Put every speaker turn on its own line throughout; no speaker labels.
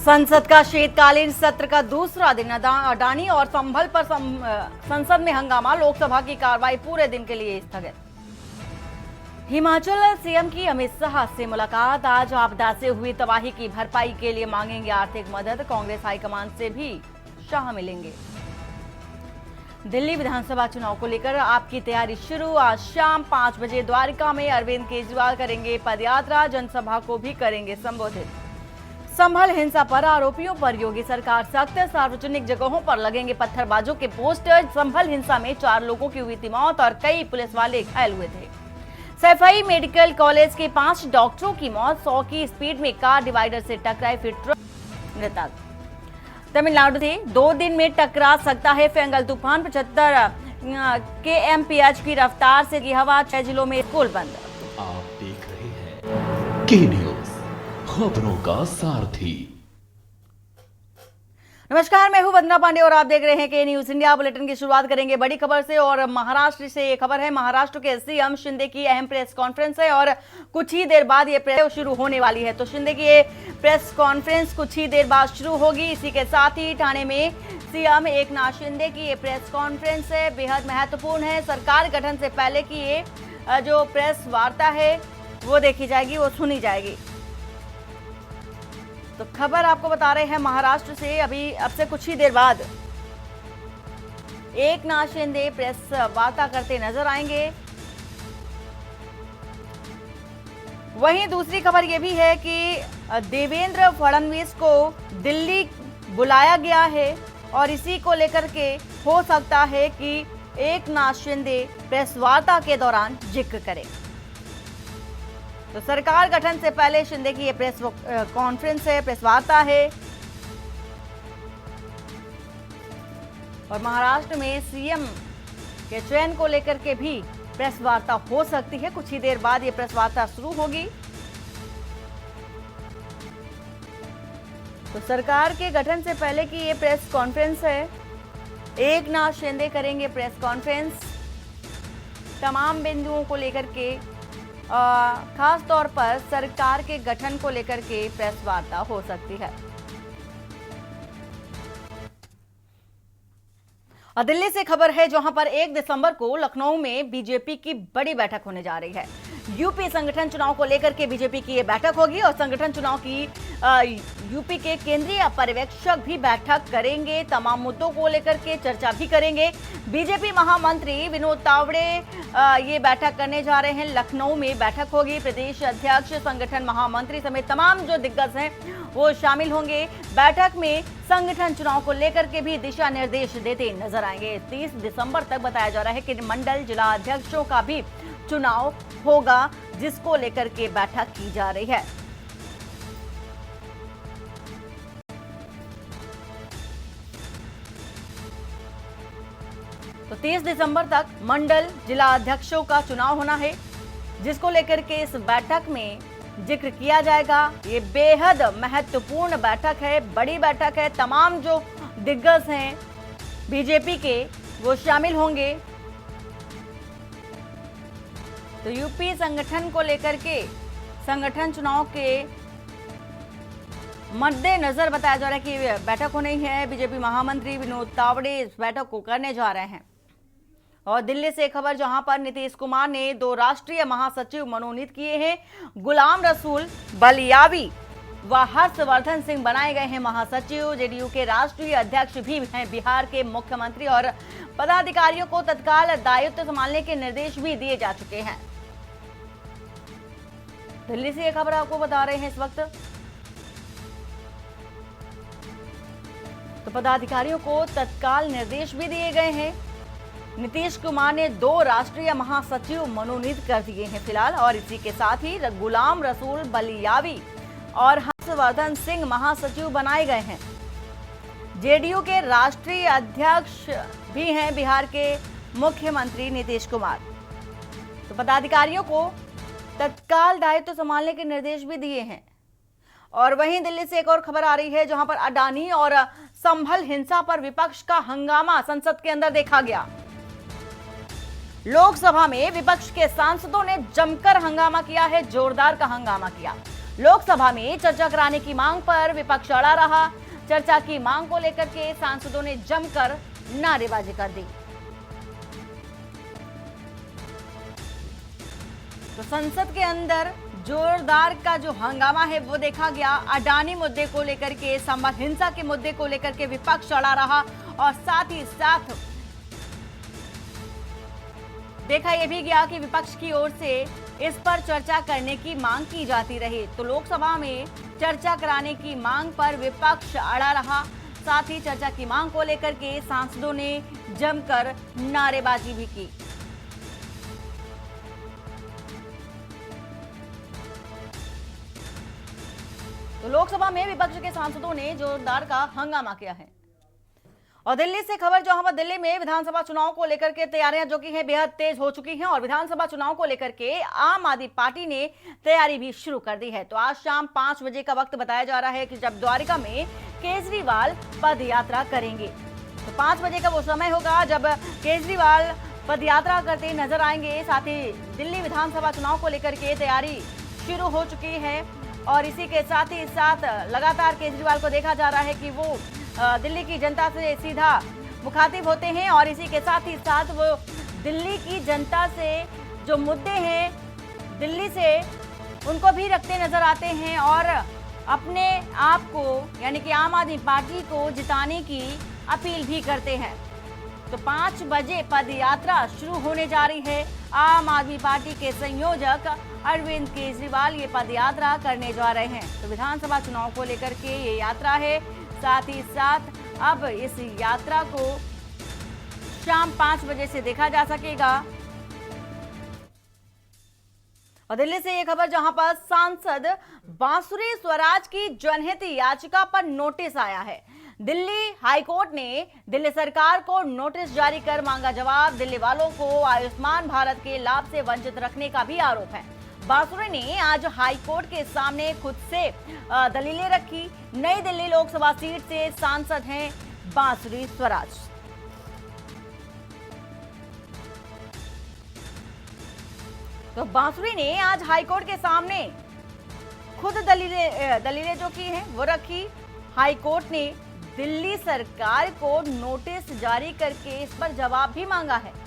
संसद का शीतकालीन सत्र का दूसरा दिन अडानी और संभल पर संसद में हंगामा। लोकसभा की कार्रवाई पूरे दिन के लिए स्थगित। हिमाचल सीएम की अमित शाह से मुलाकात। आज आपदा से हुई तबाही की भरपाई के लिए मांगेंगे आर्थिक मदद। कांग्रेस हाईकमान से भी शाह मिलेंगे। दिल्ली विधानसभा चुनाव को लेकर आपकी तैयारी शुरू। आज शाम 5 बजे द्वारका में अरविंद केजरीवाल करेंगे पदयात्रा। जनसभा को भी करेंगे संबोधित। संभल हिंसा पर आरोपियों पर योगी सरकार सख्त। सार्वजनिक जगहों पर लगेंगे पत्थरबाजों के पोस्टर। संभल हिंसा में 4 लोगों की हुई थी मौत और कई पुलिस वाले घायल हुए थे। सैफई मेडिकल कॉलेज के 5 डॉक्टरों की मौत। 100 की स्पीड में कार डिवाइडर से टकराई, फिर ट्रक मृतक। तमिलनाडु से 2 दिन में टकरा सकता है फेंगल तूफान। 75 kmph की रफ्तार से की हवा। 6 जिलों में स्कूल बंद।
आप देख रहे हैं के न्यूज, खबरों का सारथी।
नमस्कार, मैं हूं वंदना पांडे और आप देख रहे हैं के न्यूज इंडिया। बुलेटिन की शुरुआत करेंगे बड़ी खबर से और महाराष्ट्र से ये खबर है। महाराष्ट्र के सीएम शिंदे की अहम प्रेस कॉन्फ्रेंस है और कुछ ही देर बाद ये प्रेस शुरू होने वाली है। तो शिंदे की ये प्रेस कॉन्फ्रेंस कुछ ही देर बाद शुरू होगी। इसी के साथ ही ठाणे में सीएम एकनाथ शिंदे की ये प्रेस कॉन्फ्रेंस है, बेहद महत्वपूर्ण है। सरकार गठन से पहले की ये जो प्रेस वार्ता है वो देखी जाएगी, वो सुनी जाएगी। तो खबर आपको बता रहे हैं महाराष्ट्र से। अब से कुछ ही देर बाद एकनाथ शिंदे प्रेस वार्ता करते नजर आएंगे। वहीं दूसरी खबर यह भी है कि देवेंद्र फडणवीस को दिल्ली बुलाया गया है और इसी को लेकर के हो सकता है कि एकनाथ शिंदे प्रेस वार्ता के दौरान जिक्र करें। तो सरकार गठन से पहले शिंदे की ये प्रेस कॉन्फ्रेंस है, प्रेस वार्ता है। और महाराष्ट्र में सीएम के चयन को लेकर के भी प्रेस वार्ता हो सकती है। कुछ ही देर बाद ये प्रेस वार्ता शुरू होगी। तो सरकार के गठन से पहले की ये प्रेस कॉन्फ्रेंस है। एकनाथ शिंदे करेंगे प्रेस कॉन्फ्रेंस। तमाम बिंदुओं को लेकर के खास तौर पर सरकार के गठन को लेकर के प्रेस वार्ता हो सकती है। और दिल्ली से खबर है जहां पर 1 दिसंबर को लखनऊ में बीजेपी की बड़ी बैठक होने जा रही है। यूपी संगठन चुनाव को लेकर के बीजेपी की ये बैठक होगी और संगठन चुनाव की यूपी के केंद्रीय पर्यवेक्षक भी बैठक करेंगे। तमाम मुद्दों को लेकर के चर्चा भी करेंगे। बीजेपी महामंत्री विनोद तावड़े ये बैठक करने जा रहे हैं। लखनऊ में बैठक होगी। प्रदेश अध्यक्ष, संगठन महामंत्री समेत तमाम जो दिग्गज हैं वो शामिल होंगे। बैठक में संगठन चुनाव को लेकर के भी दिशा निर्देश देते नजर आएंगे। 30 दिसंबर तक बताया जा रहा है कि मंडल जिला अध्यक्षों का भी चुनाव होगा, जिसको लेकर के बैठक की जा रही है। तो 30 दिसंबर तक मंडल जिला अध्यक्षों का चुनाव होना है, जिसको लेकर के इस बैठक में जिक्र किया जाएगा। ये बेहद महत्वपूर्ण बैठक है, बड़ी बैठक है। तमाम जो दिग्गज हैं बीजेपी के वो शामिल होंगे। तो यूपी संगठन को लेकर के संगठन चुनाव के मद्देनजर बताया जा रहा है कि बैठक होनी है। बीजेपी महामंत्री विनोद तावड़े इस बैठक को करने जा रहे हैं। और दिल्ली से खबर जहां पर नीतीश कुमार ने 2 राष्ट्रीय महासचिव मनोनीत किए हैं। गुलाम रसूल बलियावी व हर्षवर्धन सिंह बनाए गए हैं महासचिव। जेडीयू के राष्ट्रीय अध्यक्ष भी हैं। बिहार के मुख्यमंत्री और पदाधिकारियों को तत्काल दायित्व संभालने के निर्देश भी दिए जा चुके हैं। दिल्ली से ये खबर आपको बता रहे हैं इस वक्त। तो पदाधिकारियों को तत्काल निर्देश भी दिए गए हैं। नीतीश कुमार ने 2 राष्ट्रीय महासचिव मनोनीत कर दिए हैं फिलहाल। और इसी के साथ ही गुलाम रसूल बलियावी और हर्षवर्धन सिंह महासचिव बनाए गए हैं। जेडीयू के राष्ट्रीय अध्यक्ष भी हैं बिहार के मुख्यमंत्री नीतीश कुमार। तो पदाधिकारियों को तत्काल दायित्व संभालने के निर्देश भी दिए हैं। और वहीं दिल्ली से एक और खबर आ रही है जहां पर अडानी और संभल हिंसा पर विपक्ष का हंगामा संसद के अंदर देखा गया। लोकसभा में विपक्ष के सांसदों ने जमकर हंगामा किया है, जोरदार का हंगामा किया। लोकसभा में चर्चा कराने की मांग पर विपक्ष अड़ा रहा। चर्चा की मांग को लेकर के सांसदों ने जमकर नारेबाजी कर दी। तो संसद के अंदर जोरदार का जो हंगामा है वो देखा गया। अडानी मुद्दे को लेकर के, संबल हिंसा के मुद्दे को लेकर के विपक्ष अड़ा रहा और साथ ही साथ देखा यह भी गया कि विपक्ष की ओर से इस पर चर्चा करने की मांग की जाती रही। तो लोकसभा में चर्चा कराने की मांग पर विपक्ष अड़ा रहा। साथ ही चर्चा की मांग को लेकर के सांसदों ने जमकर नारेबाजी भी की। तो लोकसभा में विपक्ष के सांसदों ने जोरदार का हंगामा किया है। और दिल्ली से खबर, जहां पर दिल्ली में विधानसभा चुनाव को लेकर के तैयारियां जो की हैं बेहद तेज हो चुकी हैं और विधानसभा चुनाव को लेकर के आम आदमी पार्टी ने तैयारी भी शुरू कर दी है। तो आज शाम 5 बजे का वक्त बताया जा रहा है कि जब द्वारिका में केजरीवाल पद यात्रा करेंगे। तो 5 बजे का वो समय होगा जब केजरीवाल पद यात्रा करते नजर आएंगे। साथ ही दिल्ली विधानसभा चुनाव को लेकर के तैयारी शुरू हो चुकी है और इसी के साथ ही साथ लगातार केजरीवाल को देखा जा रहा है कि वो दिल्ली की जनता से सीधा मुखातिब होते हैं और इसी के साथ ही साथ वो दिल्ली की जनता से जो मुद्दे हैं दिल्ली से उनको भी रखते नजर आते हैं और अपने आप को यानी कि आम आदमी पार्टी को जिताने की अपील भी करते हैं। तो 5 बजे पद यात्रा शुरू होने जा रही है। आम आदमी पार्टी के संयोजक अरविंद केजरीवाल ये पद यात्रा करने जा रहे हैं। तो विधानसभा चुनाव को लेकर के ये यात्रा है। साथ ही साथ अब इस यात्रा को शाम 5 बजे से देखा जा सकेगा। और दिल्ली से ये खबर, जहां पर सांसद बांसुरी स्वराज की जनहित याचिका पर नोटिस आया है। दिल्ली हाईकोर्ट ने दिल्ली सरकार को नोटिस जारी कर मांगा जवाब। दिल्ली वालों को आयुष्मान भारत के लाभ से वंचित रखने का भी आरोप है। बांसुरी ने आज हाईकोर्ट के सामने खुद से दलीलें रखी। नई दिल्ली लोकसभा सीट से सांसद हैं बांसुरी स्वराज। तो बांसुरी ने आज हाईकोर्ट के सामने खुद दलीलें जो की हैं वो रखी। हाईकोर्ट ने दिल्ली सरकार को नोटिस जारी करके इस पर जवाब भी मांगा है।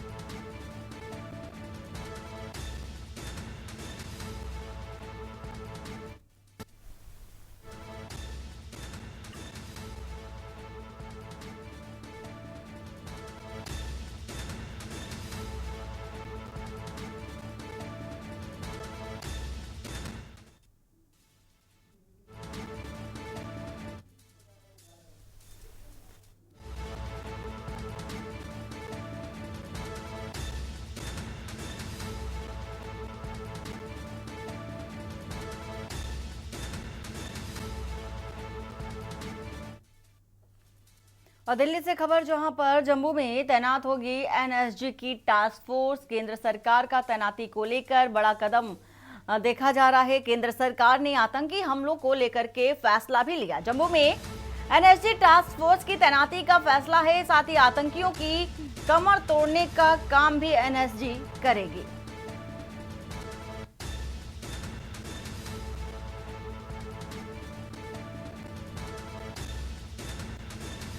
और दिल्ली से खबर, जहां पर जम्मू में तैनात होगी एनएसजी की टास्क फोर्स। केंद्र सरकार का तैनाती को लेकर बड़ा कदम देखा जा रहा है। केंद्र सरकार ने आतंकी हमलों को लेकर के फैसला भी लिया। जम्मू में एनएसजी टास्क फोर्स की तैनाती का फैसला है। साथ ही आतंकियों की कमर तोड़ने का काम भी एनएसजी करेगी।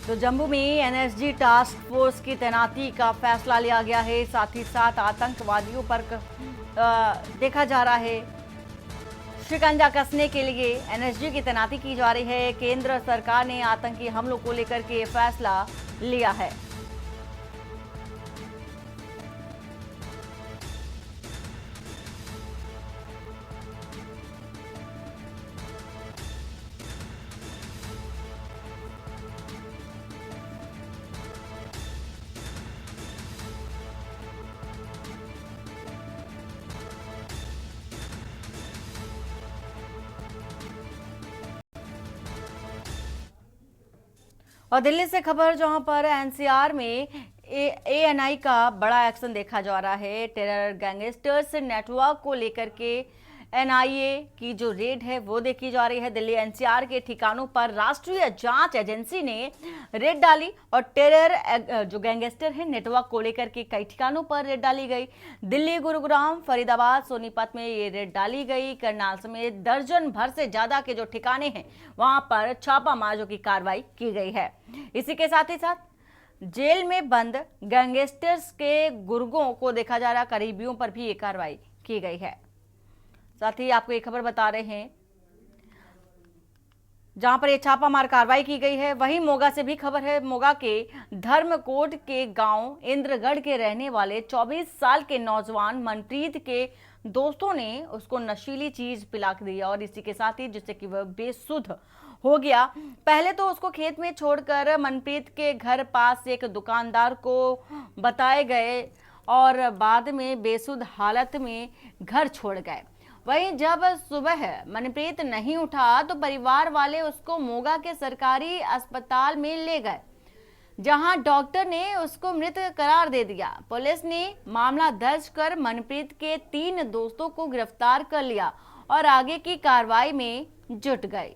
तो जम्मू में एनएसजी टास्क फोर्स की तैनाती का फैसला लिया गया है। साथ ही साथ आतंकवादियों पर देखा जा रहा है शिकंजा कसने के लिए एनएसजी की तैनाती की जा रही है। केंद्र सरकार ने आतंकी हमलों को लेकर के फैसला लिया है। और दिल्ली से खबर, जहां पर एनसीआर में एएनआई का बड़ा एक्शन देखा जा रहा है। टेरर गैंगस्टर्स नेटवर्क को लेकर के एनआईए की जो रेड है वो देखी जा रही है। दिल्ली एनसीआर के ठिकानों पर राष्ट्रीय जांच एजेंसी ने रेड डाली और टेरर जो गैंगस्टर है नेटवर्क को लेकर के कई ठिकानों पर रेड डाली गई। दिल्ली, गुरुग्राम, फरीदाबाद, सोनीपत में ये रेड डाली गई। करनाल समेत दर्जन भर से ज्यादा के जो ठिकाने हैं वहां पर छापामारों की कार्रवाई की गई है। इसी के साथ ही साथ जेल में बंद गैंगस्टर्स के गुर्गों को देखा जा रहा, करीबियों पर भी ये कार्रवाई की गई है। साथ ही आपको एक खबर बता रहे हैं जहां पर ये छापामार कार्रवाई की गई है, वहीं मोगा से भी खबर है। मोगा के धर्मकोट के गांव इंद्रगढ़ के रहने वाले 24 साल के नौजवान मनप्रीत के दोस्तों ने उसको नशीली चीज पिला दी और इसी के साथ ही जिससे कि वह बेसुध हो गया। पहले तो उसको खेत में छोड़कर मनप्रीत के घर पास एक दुकानदार को बताए गए और बाद में बेसुध हालत में घर छोड़ गए। वहीं जब सुबह मनप्रीत नहीं उठा तो परिवार वाले उसको मोगा के सरकारी अस्पताल में ले गए, जहां डॉक्टर ने उसको मृत करार दे दिया। पुलिस ने मामला दर्ज कर मनप्रीत के 3 दोस्तों को गिरफ्तार कर लिया और आगे की कार्रवाई में जुट गई।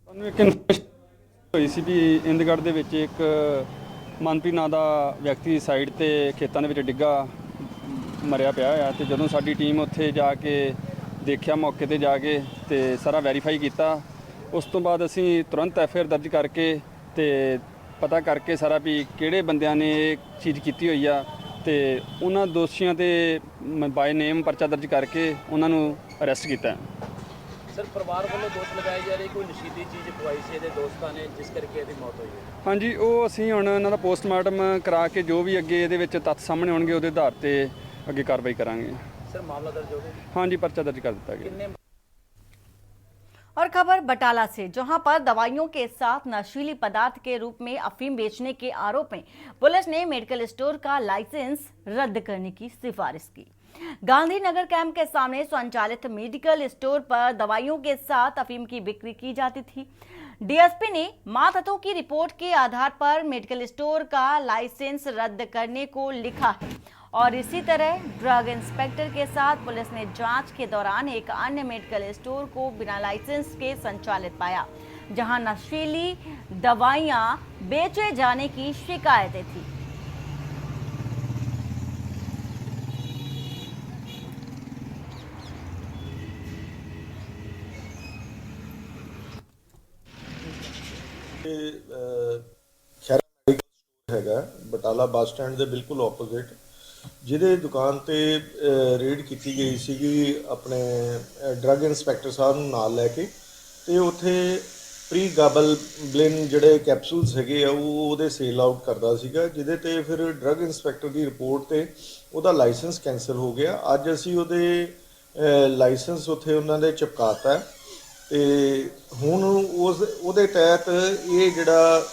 ਸਾਨੂੰ ਇੱਕ ਇਨਫੋਰਮੇਸ਼ਨ ਹੋਈ ਸੀ ਵੀ ਇੰਦਗੜ੍ਹ ਦੇ ਵਿੱਚ ਇੱਕ ਮਨਪ੍ਰੀਤ ਨਾਂ ਦਾ ਵਿਅਕਤੀ ਸਾਈਡ ਤੇ ਖੇਤਾਂ ਦੇ ਵਿੱਚ ਡਿੱਗਾ ਮਰਿਆ ਪਿਆ ਆ ਤੇ ਜਦੋਂ ਸਾਡੀ ਟੀਮ ਉੱਥੇ ਜਾ ਕੇ ਦੇਖਿਆ ਮੌਕੇ ਤੇ ਜਾ ਕੇ ਤੇ ਸਾਰਾ ਵੈਰੀਫਾਈ ਕੀਤਾ। ਉਸ ਤੋਂ ਬਾਅਦ ਅਸੀਂ ਤੁਰੰਤ ਐਫਆਈਆਰ ਦਰਜ ਕਰਕੇ ਤੇ ਪਤਾ ਕਰਕੇ ਸਾਰਾ ਵੀ ਕਿਹੜੇ ਬੰਦਿਆਂ ਨੇ ਇਹ ਚੀਜ਼ ਕੀਤੀ ਹੋਈ ਆ ਤੇ ਉਹਨਾਂ ਦੋਸ਼ੀਆਂ ਤੇ ਬਾਈ ਨੇਮ ਪਰਚਾ ਦਰਜ ਕਰਕੇ ਉਹਨਾਂ ਨੂੰ ਅਰੈਸਟ ਕੀਤਾ।
सर परिवार वालों दोष लगाए जा रहे कोई नशीली चीज़ पवाई से दोस्तों ने जिस करके ਇਹਦੀ ਮੌਤ ਹੋਈ ਹੈ।
ਹਾਂਜੀ, ਉਹ ਅਸੀਂ ਹੁਣ ਇਹਨਾਂ ਦਾ ਪੋਸਟਮਾਰਟਮ ਕਰਾ ਕੇ ਜੋ ਵੀ ਅੱਗੇ ਇਹਦੇ ਵਿੱਚ ਤੱਥ ਸਾਹਮਣੇ ਆਉਣਗੇ ਉਹਦੇ ਆਧਾਰ ਤੇ ਅੱਗੇ ਕਾਰਵਾਈ ਕਰਾਂਗੇ।
सर मामला दर्ज हो गया?
ਹਾਂਜੀ, ਪਰਚਾ ਦਰਜ ਕਰ ਦਿੱਤਾ ਗਿਆ।
और खबर बटाला से, जहां पर दवाइयों के साथ नशीली पदार्थ के रूप में अफीम बेचने के आरोप में पुलिस ने मेडिकल स्टोर का लाइसेंस रद्द करने की सिफारिश की। गांधीनगर कैंप के सामने संचालित मेडिकल स्टोर पर दवाइयों के साथ अफीम की बिक्री की जाती थी। डीएसपी ने मातहतों की रिपोर्ट के आधार पर मेडिकल स्टोर का लाइसेंस रद्द करने को लिखा है और इसी तरह ड्रग इंस्पेक्टर के साथ पुलिस ने जांच के दौरान एक अन्य मेडिकल स्टोर को बिना लाइसेंस के संचालित पाया, जहां नशीली दवाइयां बेचे जाने की शिकायतें थी।
ਖੈਰਾ ਮੈਡੀਕਲ ਸਟੋਰ ਹੈਗਾ ਬਟਾਲਾ ਬੱਸ ਸਟੈਂਡ ਦੇ ਬਿਲਕੁਲ ਆਪੋਜ਼ਿਟ, ਜਿਹਦੇ ਦੁਕਾਨ ਤੇ ਰੇਡ ਕੀਤੀ ਗਈ ਸੀਗੀ ਆਪਣੇ ਡਰੱਗ ਇੰਸਪੈਕਟਰ ਸਾਹਿਬ ਨੂੰ ਨਾਲ ਲੈ ਕੇ, ਤੇ ਉੱਥੇ ਪ੍ਰੀ ਗਾਬਲ ਬਲਿਨ ਜਿਹੜੇ ਕੈਪਸੂਲਸ ਹੈਗੇ ਆ ਉਹ ਉਹਦੇ ਸੇਲ ਆਊਟ ਕਰਦਾ ਸੀਗਾ, ਜਿਹਦੇ ਤੇ ਫਿਰ ਡਰੱਗ ਇੰਸਪੈਕਟਰ ਦੀ ਰਿਪੋਰਟ ਤੇ ਉਹਦਾ ਲਾਇਸੈਂਸ ਕੈਂਸਲ ਹੋ ਗਿਆ। ਅੱਜ ਅਸੀਂ ਉਹਦੇ ਲਾਇਸੈਂਸ ਉੱਥੇ ਉਹਨਾਂ ਦੇ ਚਿਪਕਾਤਾ ਤੇ ਹੁਣ ਉਹਦੇ ਤਹਿਤ ਇਹ ਜਿਹੜਾ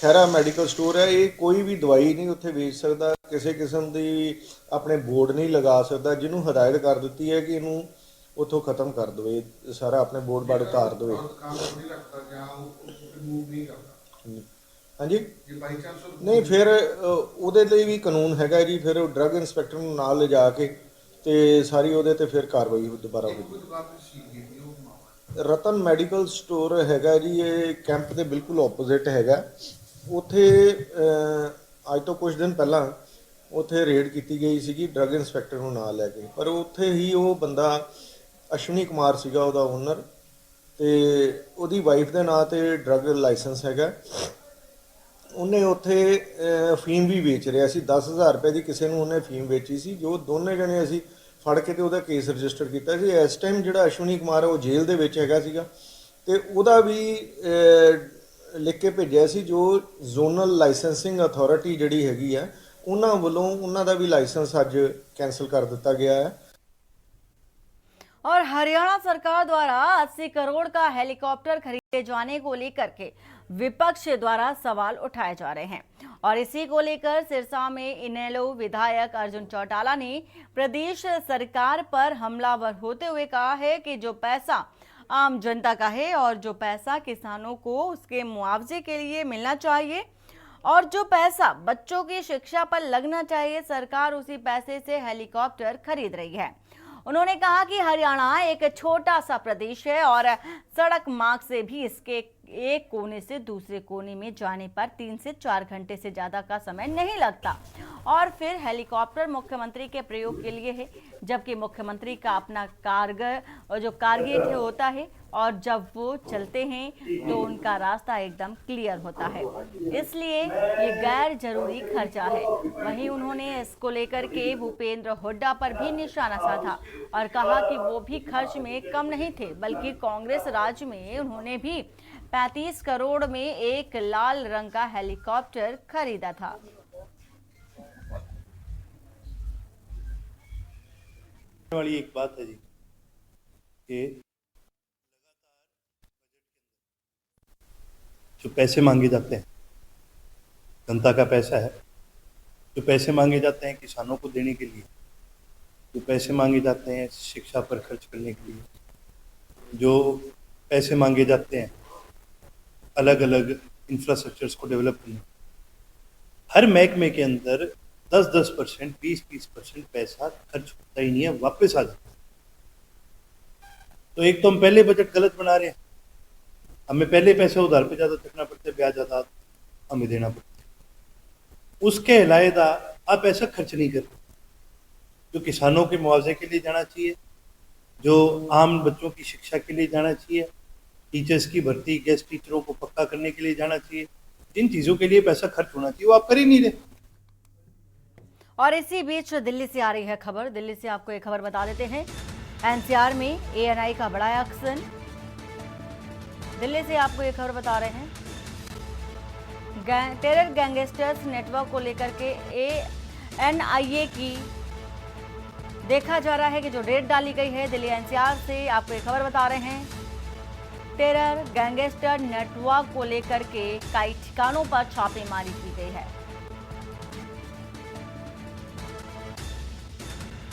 ਖੈਰਾ ਮੈਡੀਕਲ ਸਟੋਰ ਹੈ ਇਹ ਕੋਈ ਵੀ ਦਵਾਈ ਨਹੀਂ ਉੱਥੇ ਵੇਚ ਸਕਦਾ, ਕਿਸੇ ਕਿਸਮ ਦੀ ਆਪਣੇ ਬੋਰਡ ਨਹੀਂ ਲਗਾ ਸਕਦਾ, ਜਿਹਨੂੰ ਹਦਾਇਤ ਕਰ ਦਿੱਤੀ ਹੈ ਕਿ ਇਹਨੂੰ ਉੱਥੋਂ ਖਤਮ ਕਰ ਦੇਵੇ, ਸਾਰਾ ਆਪਣੇ ਬੋਰਡ ਬਾੜ ਉਤਾਰ ਦੇਵੇ। ਹਾਂਜੀ, ਨਹੀਂ ਫਿਰ ਉਹਦੇ ਲਈ ਵੀ ਕਾਨੂੰਨ ਹੈਗਾ ਜੀ, ਫਿਰ ਡਰੱਗ ਇੰਸਪੈਕਟਰ ਨੂੰ ਨਾਲ ਲਿਜਾ ਕੇ ਤੇ ਸਾਰੀ ਉਹਦੇ ਤੇ ਫਿਰ ਕਾਰਵਾਈ ਦੁਬਾਰਾ ਹੋਈ। ਰਤਨ ਮੈਡੀਕਲ ਸਟੋਰ ਹੈਗਾ ਜੀ, ਇਹ ਕੈਂਪ ਦੇ ਬਿਲਕੁਲ ਆਪੋਜ਼ਿਟ ਹੈਗਾ। ਉੱਥੇ ਅੱਜ ਤੋਂ ਕੁਝ ਦਿਨ ਪਹਿਲਾਂ ਉੱਥੇ ਰੇਡ ਕੀਤੀ ਗਈ ਸੀਗੀ ਡਰੱਗ ਇੰਸਪੈਕਟਰ ਨੂੰ ਨਾਲ ਲੈ ਕੇ, ਪਰ ਉੱਥੇ ਹੀ ਉਹ ਬੰਦਾ ਅਸ਼ਵਨੀ ਕੁਮਾਰ ਸੀਗਾ ਉਹਦਾ ਓਨਰ, ਤੇ ਉਹਦੀ ਵਾਈਫ ਦੇ ਨਾਂ ਤੇ ਡਰੱਗ ਲਾਇਸੈਂਸ ਹੈਗਾ। ਉਹਨੇ ਉੱਥੇ ਅਫੀਮ ਵੀ ਵੇਚ ਰਿਹਾ ਸੀ, 10,000 ਰੁਪਏ ਦੀ ਕਿਸੇ ਨੂੰ ਉਹਨੇ ਅਫੀਮ ਵੇਚੀ ਸੀ, ਜੋ ਦੋਨੇ ਜਣੇ ਅਸੀਂ ਫੜ ਕੇ ਤੇ ਉਹਦਾ ਕੇਸ ਰਜਿਸਟਰ ਕੀਤਾ ਸੀ। ਇਸ ਟਾਈਮ ਜਿਹੜਾ ਅਸ਼ਵਨੀ ਕੁਮਾਰ ਉਹ ਜੇਲ੍ਹ ਦੇ ਵਿੱਚ ਹੈਗਾ ਸੀਗਾ, ਤੇ ਉਹਦਾ ਵੀ ਲਿਖ ਕੇ ਭੇਜਿਆ ਸੀ ਜੋ ਜ਼ੋਨਲ ਲਾਇਸੈਂਸਿੰਗ ਅਥਾਰਟੀ ਜਿਹੜੀ ਹੈਗੀ ਆ ਉਹਨਾਂ ਵੱਲੋਂ ਉਹਨਾਂ ਦਾ ਵੀ ਲਾਇਸੈਂਸ ਅੱਜ कैंसिल कर दिया गया है।
और हरियाणा सरकार द्वारा 80 करोड़ का हेलीकॉप्टर खरीदे जाने को लेकर के विपक्ष द्वारा सवाल उठाए जा रहे हैं और इसी को लेकर सिरसा में इनेलो विधायक अर्जुन चौटाला ने प्रदेश सरकार पर हमलावर होते हुए कहा है कि जो पैसा आम जनता का है और जो पैसा किसानों को उसके मुआवजे के लिए मिलना चाहिए और जो पैसा बच्चों की शिक्षा पर लगना चाहिए, सरकार उसी पैसे से हेलीकॉप्टर खरीद रही है। उन्होंने कहा कि हरियाणा एक छोटा सा प्रदेश है और सड़क मार्ग से भी इसके एक कोने से दूसरे कोने में जाने पर 3 से 4 घंटे से ज़्यादा का समय नहीं लगता और फिर हेलीकॉप्टर मुख्यमंत्री के प्रयोग के लिए है, जबकि मुख्यमंत्री का अपना कारगेट होता है और जब वो चलते हैं तो उनका रास्ता एकदम क्लियर होता है, इसलिए ये गैर जरूरी खर्चा है। वहीं उन्होंने इसको लेकर के भूपेंद्र हुड्डा पर भी निशाना साधा और कहा कि वो भी खर्च में कम नहीं थे, बल्कि कांग्रेस राज में उन्होंने भी 35 करोड़ में एक लाल रंग का हेलीकॉप्टर खरीदा था।
वाली एक बात है जी कि जो पैसे मांगे जाते हैं, जनता का पैसा है, जो पैसे मांगे जाते हैं किसानों को देने के लिए, जो पैसे मांगे जाते हैं शिक्षा पर खर्च करने के लिए, जो पैसे मांगे जाते हैं अलग अलग इंफ्रास्ट्रक्चर्स को डेवलप करने, हर महकमे के अंदर 10-10%, 20-20% पैसा खर्च होता ही नहीं है, वापस आ जाता है। तो एक तो हम पहले बजट गलत बना रहे हैं, हमें पहले पैसे उधार पे ज़्यादा चकना पड़ते, ब्याज ज़्यादा हमें देना पड़ता है। उसके अलावा आप ऐसा खर्च नहीं करते जो किसानों के मुआवजे के लिए जाना चाहिए, जो आम बच्चों की शिक्षा के लिए जाना चाहिए, टीचर्स की भर्ती, गेस्ट टीचरों को पक्का करने के लिए जाना चाहिए, जिन चीज़ों के लिए पैसा खर्च होना चाहिए वो आप कर ही नहीं रहे।
और इसी बीच दिल्ली से आ रही है खबर। दिल्ली से आपको एक खबर बता देते हैं। एनसीआर में एएनआई का बड़ा एक्शन। दिल्ली से आपको एक खबर बता रहे हैं। टेरर गैंगस्टर्स नेटवर्क को लेकर के एएनआई की देखा जा रहा है कि जो रेड डाली गई है। दिल्ली एनसीआर से आपको एक खबर बता रहे हैं। टेरर गैंगस्टर नेटवर्क को लेकर के कई ठिकानों पर छापेमारी की गई है।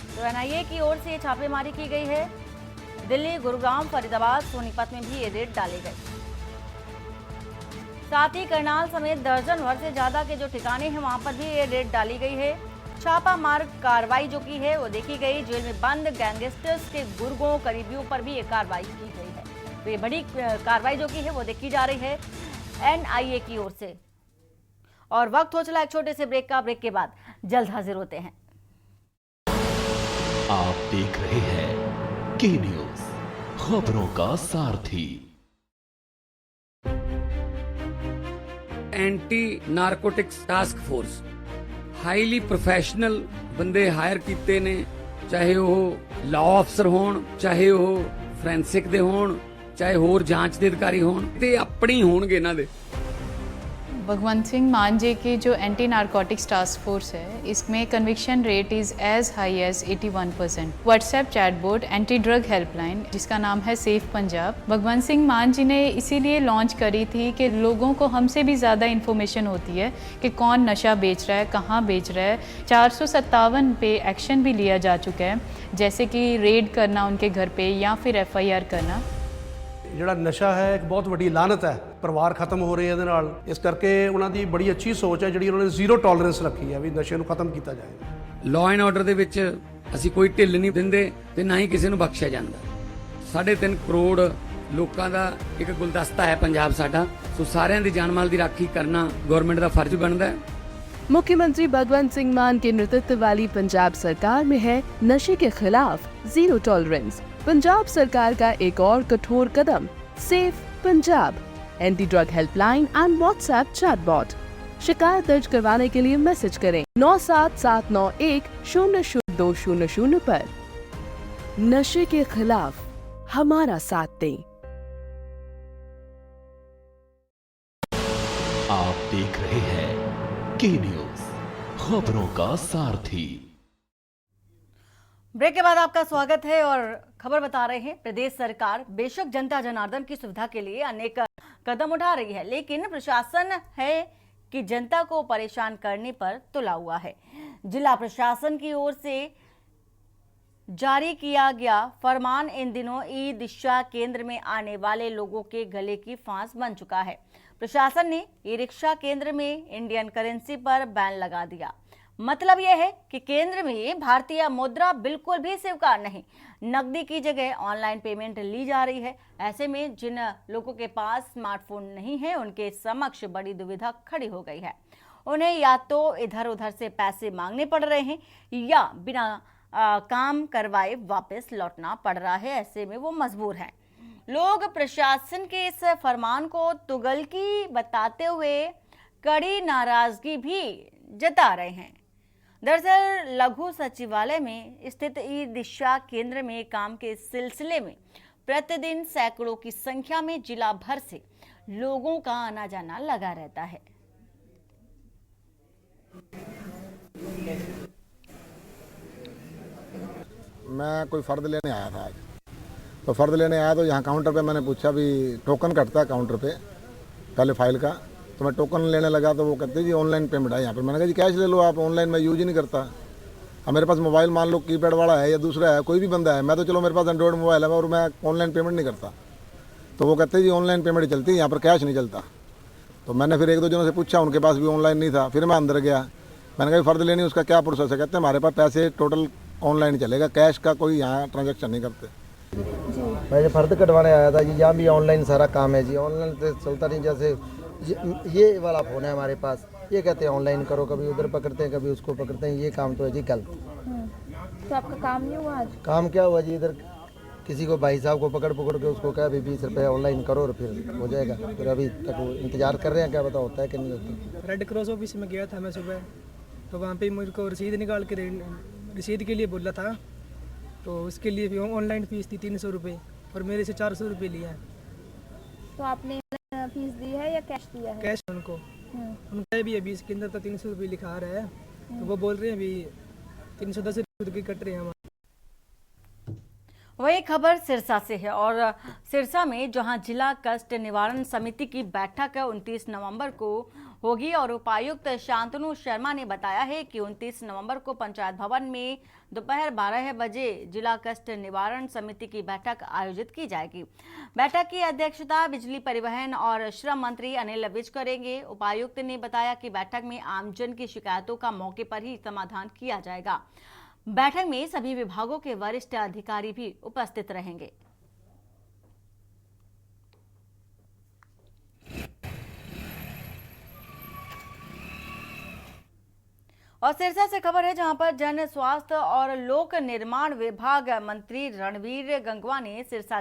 तो एनआईए की ओर से छापेमारी की गई है। दिल्ली, गुरुग्राम, फरीदाबाद, सोनीपत में भी ये रेड डाले गए। साथ ही करनाल समेत दर्जन भर से ज्यादा के जो ठिकाने हैं वहां पर भी ये रेड डाली गई है। छापा मार कार्रवाई जो की है वो देखी गई। जेल में बंद गैंगस्टर्स के गुर्गों, करीबियों पर भी ये कार्रवाई की गई है। तो ये बड़ी कार्रवाई जो की है वो देखी जा रही है एनआईए की ओर से। और वक्त हो चला एक छोटे से ब्रेक का। ब्रेक के बाद जल्द हाजिर होते हैं।
आप देख रहे हैं के न्यूज, खबरों का सारथी।
Anti narcotics task force highly professional बंदे हायर कीते ने, चाहे वो लॉ अफसर होण, चाहे वो फोरेंसिक दे होण, चाहे होर जांच दे अधिकारी होण, ते अपनी होणगे इन्हां दे।
भगवंत सिंह मान जी की जो एंटी नारकोटिक्स टास्क फोर्स है, इसमें conviction rate is as high as 81%। WhatsApp chatbot anti drug helpline जिसका नाम है सेफ पंजाब, भगवंत सिंह मान जी ने इसीलिए लॉन्च करी थी कि लोगों को हमसे भी ज़्यादा इन्फॉर्मेशन होती है कि कौन नशा बेच रहा है, कहाँ बेच रहा है। 457 पे एक्शन भी लिया जा चुका है, जैसे कि रेड करना उनके घर पे या फिर FIR करना।
ਜਿਹੜਾ ਨਸ਼ਾ ਹੈ ਇੱਕ ਬਹੁਤ ਵੱਡੀ ਲਾਨਤ ਹੈ, ਪਰਿਵਾਰ ਖਤਮ ਹੋ ਰਹੇ ਇਹਦੇ ਨਾਲ। ਇਸ ਕਰਕੇ ਉਹਨਾਂ ਦੀ ਬੜੀ ਅੱਛੀ ਸੋਚ ਹੈ ਜਿਹੜੀ ਉਹਨਾਂ ਨੇ ਜ਼ੀਰੋ ਟੋਲਰੈਂਸ ਰੱਖੀ ਹੈ ਵੀ ਨਸ਼ੇ ਨੂੰ ਖਤਮ ਕੀਤਾ ਜਾਏਗਾ।
ਲਾਅ ਐਂਡ ਆਰਡਰ ਦੇ ਵਿੱਚ ਅਸੀਂ ਕੋਈ ਢਿੱਲ ਨਹੀਂ ਦਿੰਦੇ ਤੇ ਨਾ ਹੀ ਕਿਸੇ ਨੂੰ ਬਖਸ਼ਿਆ ਜਾਂਦਾ। 3.5 ਕਰੋੜ ਲੋਕਾਂ ਦਾ ਇੱਕ ਗੁਲਦਸਤਾ ਹੈ ਪੰਜਾਬ ਸਾਡਾ, ਸੋ ਸਾਰਿਆਂ ਦੀ ਜਾਨ ਮਾਲ ਦੀ ਰਾਖੀ ਕਰਨਾ ਗਵਰਨਮੈਂਟ ਦਾ ਫਰਜ਼ ਬਣਦਾ ਹੈ।
मुख्यमंत्री भगवंत सिंह मान के नेतृत्व वाली पंजाब सरकार में है नशे के खिलाफ जीरो टॉलरेंस। पंजाब सरकार का एक और कठोर कदम safe Punjab, anti drug helpline and WhatsApp chatbot. शिकायत दर्ज करवाने के लिए मैसेज करें 9779100200 पर। नशे के खिलाफ हमारा साथ दें।
आप देख रहे हैं के न्यूज, खबरों का सारथी।
ब्रेक के बाद आपका स्वागत है और खबर बता रहे हैं। प्रदेश सरकार बेशक जनता जनार्दन की सुविधा के लिए अनेक कदम उठा रही है, लेकिन प्रशासन है कि जनता को परेशान करने पर तुला हुआ है। जिला प्रशासन की ओर से जारी किया गया फरमान इन दिनों ई दिशा केंद्र में आने वाले लोगों के गले की फांस बन चुका है। प्रशासन ने ई रिक्शा केंद्र में इंडियन करेंसी पर बैन लगा दिया। मतलब यह है कि केंद्र में भारतीय मुद्रा बिल्कुल भी स्वीकार नहीं, नकदी की जगह ऑनलाइन पेमेंट ली जा रही है। ऐसे में जिन लोगों के पास स्मार्टफोन नहीं है उनके समक्ष बड़ी दुविधा खड़ी हो गई है। उन्हें या तो इधर उधर से पैसे मांगने पड़ रहे हैं या बिना काम करवाए वापस लौटना पड़ रहा है। ऐसे में वो मजबूर हैं। लोग प्रशासन के इस फरमान को तुगलकी बताते हुए कड़ी नाराजगी भी जता रहे हैं। दरअसल लघु सचिवालय में स्थित ई दिशा केंद्र में काम के सिलसिले में प्रतिदिन सैकड़ों की संख्या में जिला भर से लोगों का आना जाना लगा रहता है।
मैं कोई फ़र्द लेने आया था आज, तो फ़र्द लेने आया तो यहाँ काउंटर पे मैंने पूछा भी टोकन कटता है काउंटर पे पहले फाइल का, तो मैं टोकन लेने लगा तो वो कहते जी ऑनलाइन पेमेंट है यहाँ पर। मैंने कहा जी कैश ले लो आप, ऑनलाइन मैं यूज ही नहीं करता। अब मेरे पास मोबाइल मान लो कीपैड वाला है या दूसरा है, कोई भी बंदा है, मैं तो चलो मेरे पास एंड्रॉइड मोबाइल है और मैं ऑनलाइन पेमेंट नहीं करता। तो वो कहते जी ऑनलाइन पेमेंट ही चलती है यहाँ पर, कैश नहीं चलता। तो मैंने फिर एक दो जनों से पूछा, उनके पास भी ऑनलाइन नहीं था। फिर मैं अंदर गया, मैंने कहा फ़र्द लेनी उसका क्या प्रोसेस है। कहते हैं हमारे पास पैसे टोटल ऑनलाइन चलेगा, कैश का कोई यहाँ ट्रांजैक्शन नहीं करते।
मैं जो फ़र्द कटवाने आया था जी, यहाँ भी ऑनलाइन सारा काम है जी, ऑनलाइन से चलता नहीं। जैसे ये वाला फ़ोन है हमारे पास, ये कहते हैं ऑनलाइन करो, कभी उधर पकड़ते हैं कभी उसको पकड़ते हैं, ये काम तो है जी कल।
तो आपका काम नहीं हुआ आज?
काम क्या हुआ जी, इधर किसी को भाई साहब को पकड़ के उसको कहा अभी 20 रुपये ऑनलाइन करो और फिर हो जाएगा। फिर अभी तक वो इंतज़ार कर रहे हैं, क्या पता होता है कि नहीं होता।
रेड क्रॉस ऑफिस में गया था मैं सुबह, तो वहाँ पे मुझको रसीद निकाल के रसीद के लिए बोला था, तो उसके लिए भी ऑनलाइन फ़ीस थी 300 रुपये और मेरे से 400 रुपये लिया है।
तो आपने फीस दी है या कैश दिया है?
कैश उनको उनका भी अभी इसके अंदर तो 300 रुपये लिखा रहा है, तो वो बोल रहे हैं अभी 310 रुपये कट रहे हैं हमारे।
वही खबर सिरसा से है और सिरसा में जहां जिला कष्ट निवारण समिति की बैठक 29 नवंबर को होगी और उपायुक्त शांतनु शर्मा ने बताया है कि 29 नवंबर को पंचायत भवन में दोपहर 12 बजे जिला कष्ट निवारण समिति की बैठक आयोजित की जाएगी। बैठक की अध्यक्षता बिजली, परिवहन और श्रम मंत्री अनिल विज करेंगे। उपायुक्त ने बताया कि बैठक में आमजन की शिकायतों का मौके पर ही समाधान किया जाएगा। बैठक में सभी विभागों के वरिष्ठ अधिकारी भी उपस्थित रहेंगे। और सिरसा से खबर है जहां पर जन स्वास्थ्य और लोक निर्माण विभाग मंत्री रणवीर गंगवा ने सिरसा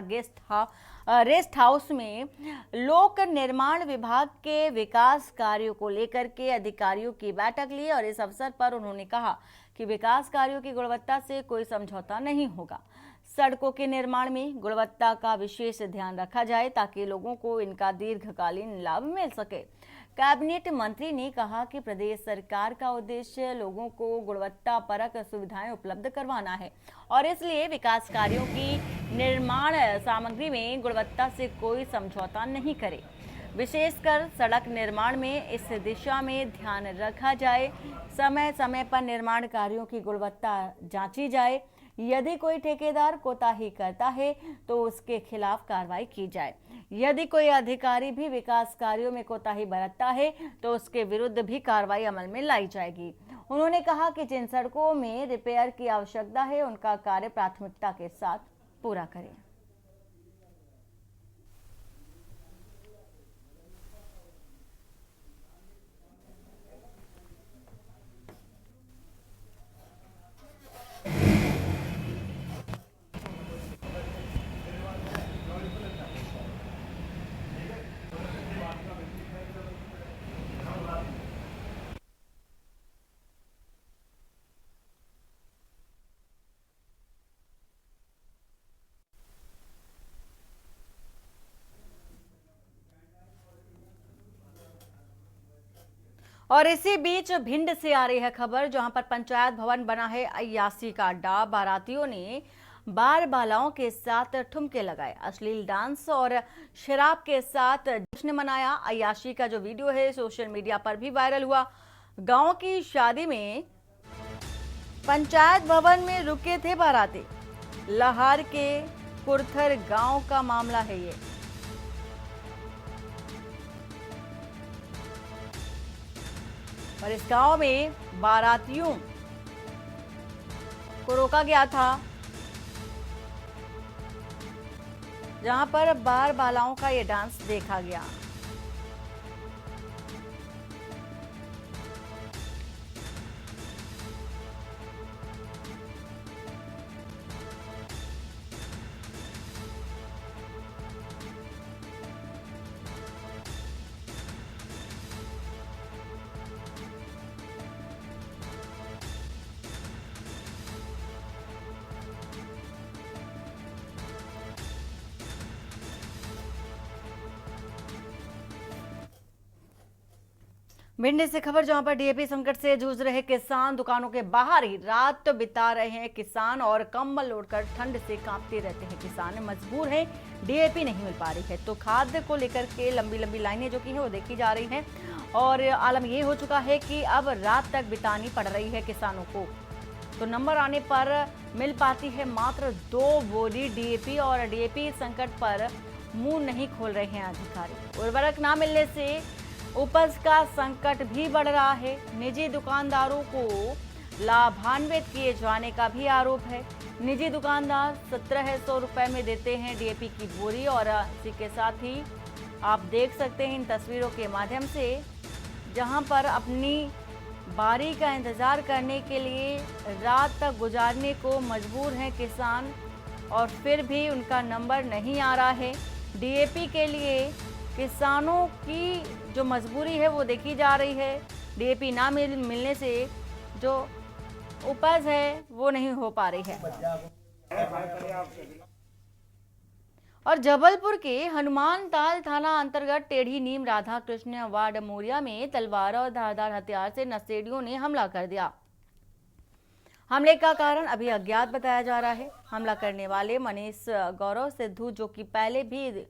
रेस्ट हाउस में लोक निर्माण विभाग के विकास कार्यों को लेकर के अधिकारियों की बैठक ली और इस अवसर पर उन्होंने कहा कि विकास कार्यों की गुणवत्ता से कोई समझौता नहीं होगा। सड़कों के निर्माण में गुणवत्ता का विशेष ध्यान रखा जाए ताकि लोगों को इनका दीर्घकालीन लाभ मिल सके। कैबिनेट मंत्री ने कहा कि प्रदेश सरकार का उद्देश्य लोगों को गुणवत्ता परक सुविधाएं उपलब्ध करवाना है और इसलिए विकास कार्यों की निर्माण सामग्री में गुणवत्ता से कोई समझौता नहीं करे। विशेषकर सड़क निर्माण में इस दिशा में ध्यान रखा जाए। समय समय पर निर्माण कार्यों की गुणवत्ता जांची जाए। यदि कोई ठेकेदार कोताही करता है तो उसके खिलाफ कार्रवाई की जाए। यदि कोई अधिकारी भी विकास कार्यों में कोताही बरतता है तो उसके विरुद्ध भी कार्रवाई अमल में लाई जाएगी। उन्होंने कहा कि जिन सड़कों में रिपेयर की आवश्यकता है उनका कार्य प्राथमिकता के साथ पूरा करें। और इसी बीच भिंड से आ रही है खबर जहां पर पंचायत भवन बना है अय्यासी का अड्डा। बारातियों ने बार बालाओं के साथ ठुमके लगाए, अश्लील डांस और शराब के साथ जश्न मनाया। अय्याशी का जो वीडियो है सोशल मीडिया पर भी वायरल हुआ। गांव की शादी में पंचायत भवन में रुके थे बाराती। लाहौर के कुरथर गांव का मामला है ये। पर इस गांव में बारातियों को रोका गया था, जहां पर बार बालाओं का ये डांस देखा गया। भिंड से खबर, जहां पर डीएपी संकट से जूझ रहे किसान दुकानों के बाहर ही रात बिता रहे हैं किसान और कंबल ओढ़कर ठंड से कांपते रहते हैं। किसान मजबूर हैं, डीएपी नहीं मिल पा रही है तो खाद्य को लेकर के लंबी लंबी लाइनें जो की है वो देखी जा रही हैं और आलम ये हो चुका है कि अब रात तक बितानी पड़ रही है किसानों को। तो नंबर आने पर मिल पाती है मात्र 2 बोरी डीएपी और डीएपी संकट पर मुंह नहीं खोल रहे हैं अधिकारी। उर्वरक ना मिलने से उपज का संकट भी बढ़ रहा है। निजी दुकानदारों को लाभान्वित किए जाने का भी आरोप है। निजी दुकानदार 1700 रुपए में देते हैं डीएपी की बोरी और इसी के साथ ही आप देख सकते हैं इन तस्वीरों के माध्यम से, जहां पर अपनी बारी का इंतजार करने के लिए रात तक गुजारने को मजबूर हैं किसान और फिर भी उनका नंबर नहीं आ रहा है। डीएपी के लिए किसानों की जो मजबूरी है वो देखी जा रही है। डीएपी ना मिलने से जो उपज है वो नहीं हो पा रही है। और जबलपुर के हनुमान ताल थाना अंतर्गत टेढ़ी नीम राधा कृष्ण वार्ड मोरिया में तलवार और धारदार हथियार से नक्सलियों ने हमला कर दिया। हमले का कारण अभी अज्ञात बताया जा रहा है। हमला करने वाले मनीष गौरव सिद्धू जो कि पहले भी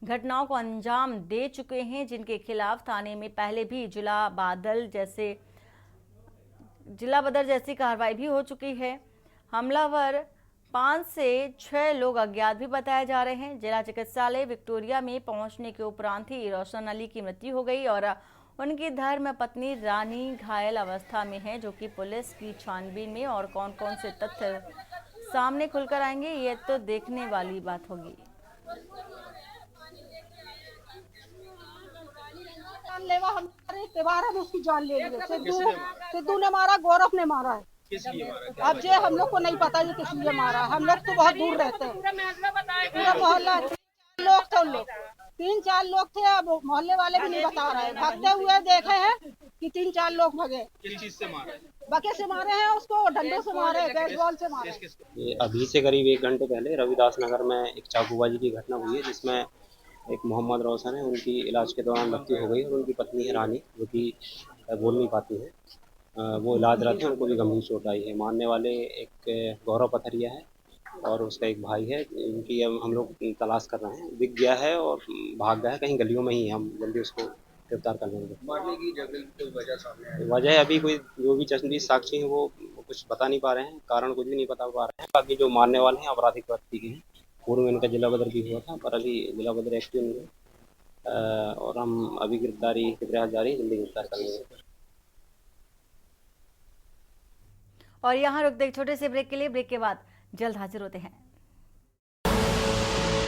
घटनाओं को अंजाम दे चुके हैं, जिनके खिलाफ थाने में पहले भी जिला बदर जैसी कार्रवाई भी हो चुकी है। हमलावर 5 से 6 लोग अज्ञात भी बताए जा रहे हैं। जिला चिकित्सालय विक्टोरिया में पहुंचने के उपरांत ही रोशन अली की मृत्यु हो गई और उनकी धर्म पत्नी रानी घायल अवस्था में है, जो कि पुलिस की छानबीन में और कौन कौन से तथ्य सामने खुलकर आएंगे ये तो देखने वाली बात होगी।
लेवा हमारे त्योहार हम उसकी जान ले लिए। सिद्धू ने मारा, गौरव ने मारा है। अब ये हम लोग को नहीं पता ये किस लिए मारा। हम लोग तो बहुत दूर रहते हैं, पूरा मोहल्ला लोग थे, उन लोग 3-4 लोग थे। अब मोहल्ले वाले भी नहीं बता रहे, भागते हुए देखे हैं कि 3-4 लोग भगे। किस चीज से मारे? बके से मारे हैं, उसको डंडों से मारे, बेसबॉल से मारे।
ये अभी से करीब 1 घंटे पहले रविदास नगर में एक चाकूबाजी की घटना हुई है, जिसमें एक मोहम्मद रोशन है, उनकी इलाज के दौरान मृत्यु हो गई और उनकी पत्नी है रानी, जो कि बोल नहीं पाती है। वो इलाज रहते हैं, उनको भी गंभीर चोट आई है। मारने वाले एक गौरव पथरिया है और उसका एक भाई है, इनकी हम लोग तलाश कर रहे हैं। दिख गया है और भाग गया है, कहीं गलियों में ही। हम जल्दी उसको गिरफ्तार कर लेंगे। मारने की वजह अभी कोई जो भी चश्मदीद साक्षी हैं वो कुछ बता नहीं पा रहे हैं, कारण कुछ भी नहीं बता पा रहे हैं। बाकी जो मारने वाले हैं आपराधिक व्यक्ति के हैं। पूर्व में इनका जिला बदर भी हुआ था, पर अभी जिला बदर एक्टिव नहीं है और हम अभी गिरफ्तारी के प्रयास जारी, जल्दी गिरफ्तार करेंगे।
और यहाँ रुकते एक छोटे से ब्रेक के लिए। ब्रेक के बाद जल्द हाजिर होते हैं।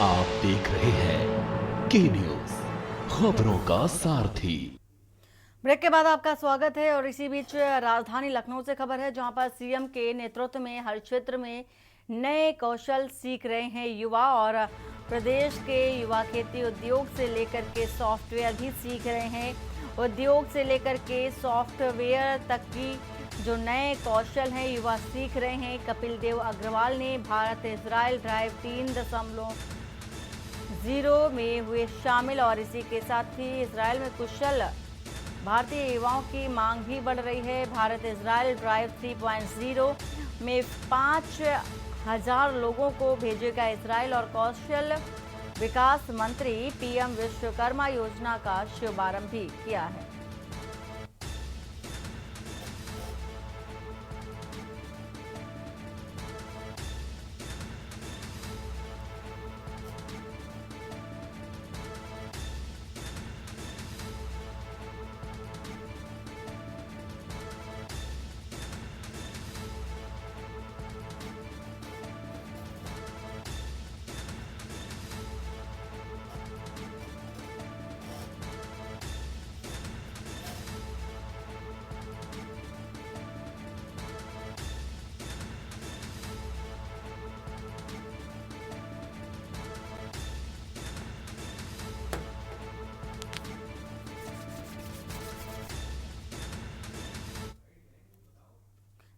आप देख रहे हैं के न्यूज़, खबरों का सारथी।
ब्रेक के बाद आपका स्वागत है। और इसी बीच राजधानी लखनऊ से खबर है, जहां पर सीएम के नेतृत्व में हर क्षेत्र में नए कौशल सीख रहे हैं युवा और प्रदेश के युवा खेती उद्योग से लेकर के सॉफ्टवेयर भी सीख रहे हैं। उद्योग से लेकर के सॉफ्टवेयर तक की जो नए कौशल हैं युवा सीख रहे हैं। कपिल देव अग्रवाल ने भारत इजराइल ड्राइव 3.0 में हुए शामिल और इसी के साथ ही इजराइल में कुशल भारतीय युवाओं की मांग भी बढ़ रही है। भारत इजराइल ड्राइव 3.0 में 5 1000 लोगों को भेजेगा इजराइल और कौशल विकास मंत्री पीएम विश्वकर्मा योजना का शुभारंभ भी किया है।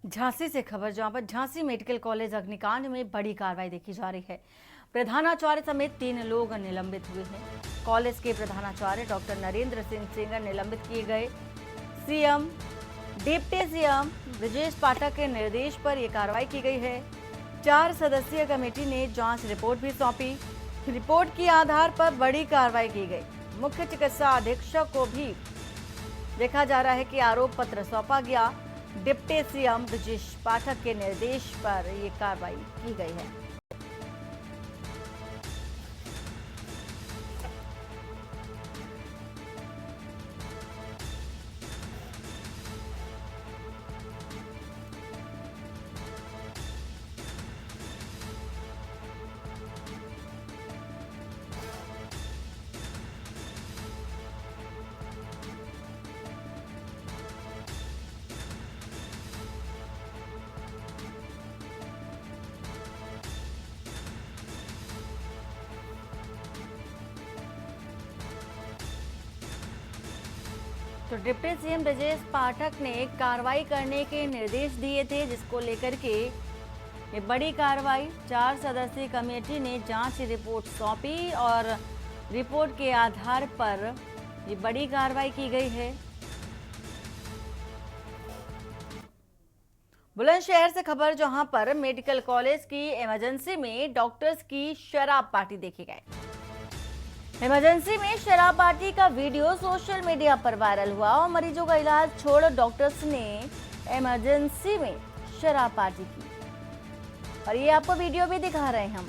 झांसी से खबर, जहां पर झांसी मेडिकल कॉलेज अग्निकांड में बड़ी कार्रवाई देखी जा रही है। प्रधानाचार्य समेत 3 लोग निलंबित हुए हैं। कॉलेज के प्रधानाचार्य डॉक्टर नरेंद्र सिंह सेंगर निलंबित किए गए। डिप्टी सीएम ब्रजेश पाठक के निर्देश पर यह कार्रवाई की गई है। 4 सदस्यीय कमेटी ने जांच रिपोर्ट भी सौंपी। रिपोर्ट के आधार पर बड़ी कार्रवाई की गई। मुख्य चिकित्सा अधीक्षक को भी देखा जा रहा है कि आरोप पत्र सौंपा गया। डिप्टी सीएम ब्रजेश पाठक के निर्देश पर यह कार्रवाई की गई है। तो डिप्टी सीएम ब्रजेश पाठक ने कार्रवाई करने के निर्देश दिए थे, जिसको लेकर के ये बड़ी कार्रवाई। 4 सदस्यीय कमेटी ने जांच रिपोर्ट सौंपी और रिपोर्ट के आधार पर ये बड़ी कार्रवाई की गई है। बुलंदशहर से खबर, जहां पर मेडिकल कॉलेज की इमरजेंसी में डॉक्टर्स की शराब पार्टी देखी गई। इमरजेंसी में शराब पार्टी का वीडियो सोशल मीडिया पर वायरल हुआ और मरीजों का इलाज छोड़ डॉक्टर्स ने इमरजेंसी में शराब पार्टी की। और ये आपको वीडियो भी दिखा रहे हैं हम।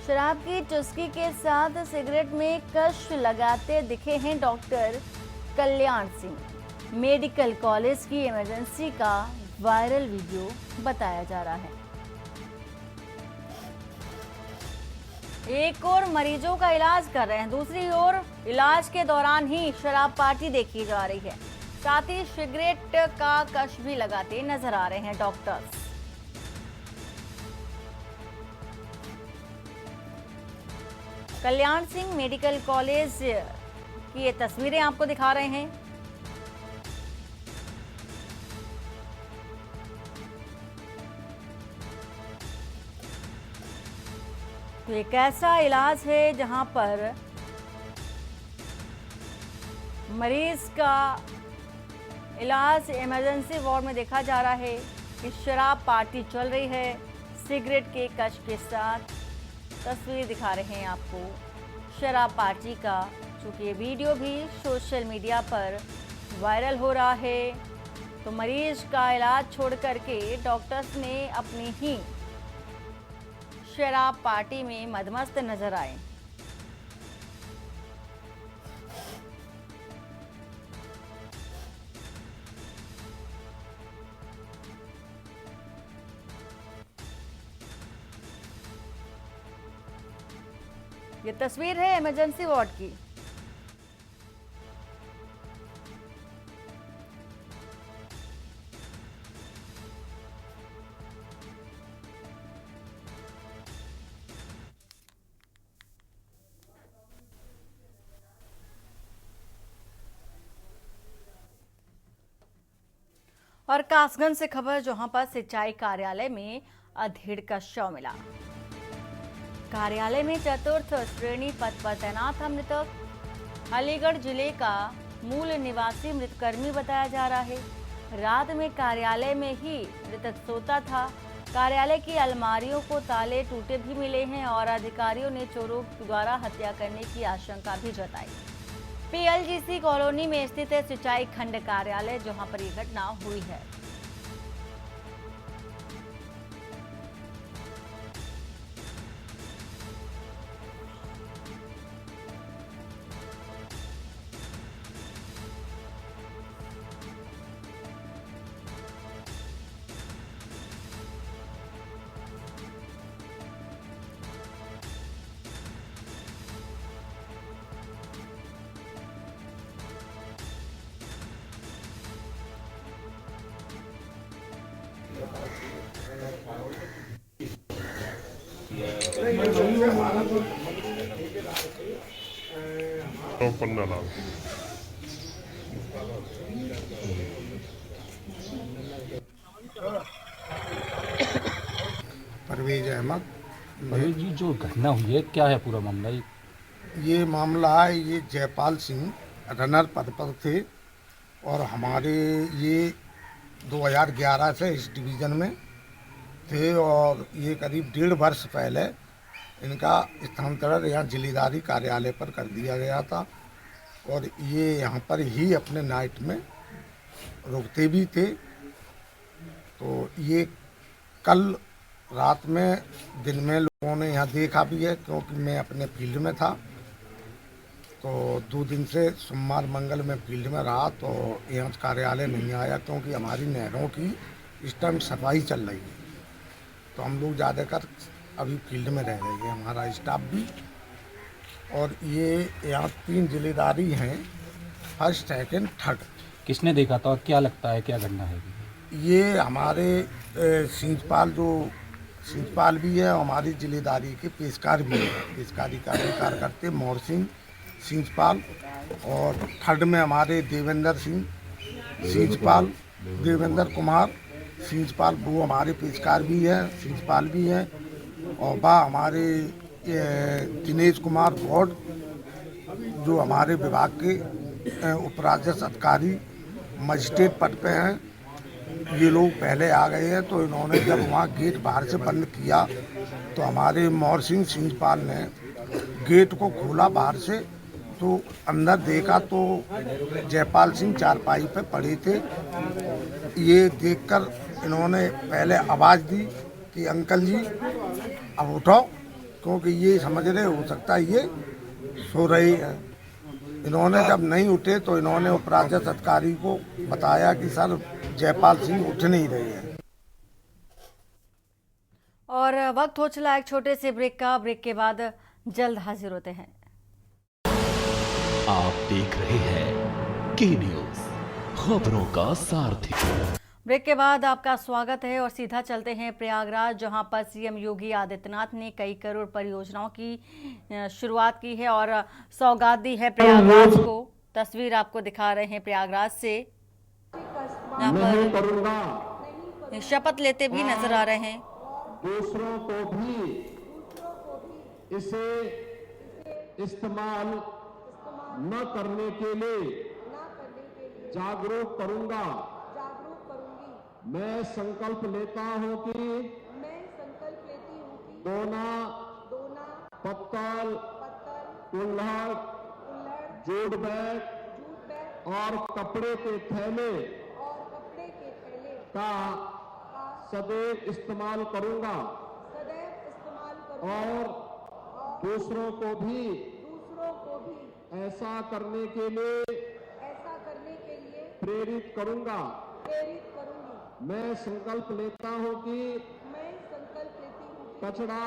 शराब की चुस्की के साथ सिगरेट में कश लगाते दिखे हैं doctor Kalyan Singh. Medical college की इमरजेंसी का वायरल वीडियो बताया जा रहा है। एक और मरीजों का इलाज कर रहे हैं, दूसरी ओर इलाज के दौरान ही शराब पार्टी देखी जा रही है। साथ ही सिगरेट का कश भी लगाते नजर आ रहे हैं doctors. Kalyan Singh medical college की ये तस्वीरें आपको दिखा रहे हैं। तो एक ऐसा इलाज है जहां पर मरीज का इलाज इमरजेंसी वार्ड में देखा जा रहा है कि शराब पार्टी चल रही है। सिगरेट के कश के साथ तस्वीर दिखा रहे हैं आपको शराब पार्टी का, चूँकि ये वीडियो भी सोशल मीडिया पर वायरल हो रहा है। तो मरीज का इलाज छोड़ करके डॉक्टर्स ने अपनी ही शराब पार्टी में मदमस्त नजर आए। ये तस्वीर है इमरजेंसी वार्ड की। और कासगंज से खबर, जहां पर सिंचाई कार्यालय में अधेड़ का शव मिला। कार्यालय में चतुर्थ श्रेणी पद पर तैनात था मृतक। अलीगढ़ जिले का मूल निवासी मृतकर्मी बताया जा रहा है। रात में कार्यालय में ही मृतक सोता था। कार्यालय की अलमारियों को ताले टूटे भी मिले हैं और अधिकारियों ने चोरों द्वारा हत्या करने की आशंका भी जताई। पीएलजीसी कॉलोनी में स्थित है सिंचाई खंड कार्यालय, जहां पर यह घटना हुई है।
परवेज अहमद।
परवेज जी, जो घटना हुई है क्या है पूरा मामला?
ये मामला है, ये जयपाल सिंह रनर पद पर थे और हमारे ये 2011 से इस डिवीज़न में थे और ये करीब 1.5 वर्ष पहले इनका स्थानांतरण यहाँ जिलेदारी कार्यालय पर कर दिया गया था और ये यहाँ पर ही अपने नाइट में रुकते भी थे। तो ये कल रात में दिन में लोगों ने यहाँ देखा भी है, क्योंकि मैं अपने फील्ड में था। तो 2 दिन से सोमवार मंगल में फील्ड में रहा तो यहाँ कार्यालय नहीं आया, क्योंकि हमारी नहरों की इस टाइम सफाई चल रही है। तो हम लोग ज़्यादातर अभी फील्ड में रह रहे हैं, हमारा स्टाफ भी। और ये यहाँ 3 जिलेदारी हैं, फर्स्ट, सेकंड, थर्ड।
किसने देखा था और क्या लगता है क्या घटना है?
ये हमारे सिंचपाल, जो सिंचपाल भी है, हमारी जिलेदारी के पेशकार भी हैं, पेशकारी कार्य करते मोर सिंह सिंचपाल। और थर्ड में हमारे देवेंद्र सिंह सिंचपाल, देवेंद्र कुमार सिंचपाल, वो हमारे पेशकार भी हैं, सिंचपाल भी हैं। और हमारे दिनेश कुमार गौड़, जो हमारे विभाग के उपराजस्व अधिकारी मजिस्ट्रेट पद पे हैं। ये लोग पहले आ गए हैं। तो इन्होंने जब वहाँ गेट बाहर से बंद किया तो हमारे मोर सिंह सिंचपाल ने गेट को खोला बाहर से, तो अंदर देखा तो जयपाल सिंह चारपाई पे पड़े थे। ये देखकर इन्होंने पहले आवाज़ दी कि अंकल जी अब उठो, क्योंकि ये समझ रहे हो सकता है ये सो रही है। इन्होंने जब नहीं उठे तो इन्होंने उपराजस्व अधिकारी को बताया कि सर जयपाल सिंह उठ नहीं रहे हैं।
और वक्त हो चला एक छोटे से ब्रेक का। ब्रेक के बाद जल्द हाजिर होते हैं।
आप देख रहे हैं के न्यूज़, खबरों का सारथी।
ब्रेक के बाद आपका स्वागत है और सीधा चलते हैं प्रयागराज, जहां पर सीएम योगी आदित्यनाथ ने कई करोड़ परियोजनाओं की शुरुआत की है और सौगात दी है प्रयागराज को। तस्वीर आपको दिखा रहे हैं प्रयागराज से। यहाँ पर शपथ लेते भी नजर आ रहे हैं।
दूसरों को भी इसे इस्तेमाल न करने के लिए जागरूक करूंगा। मैं संकल्प लेता हूं कि दोना, पत्तल, कुल्हड़, जूट बैग और कपड़े के थैले का सदैव इस्तेमाल करूंगा और दूसरों को भी ऐसा करने के लिए प्रेरित करूंगा। मैं संकल्प लेता हूं कि कचरा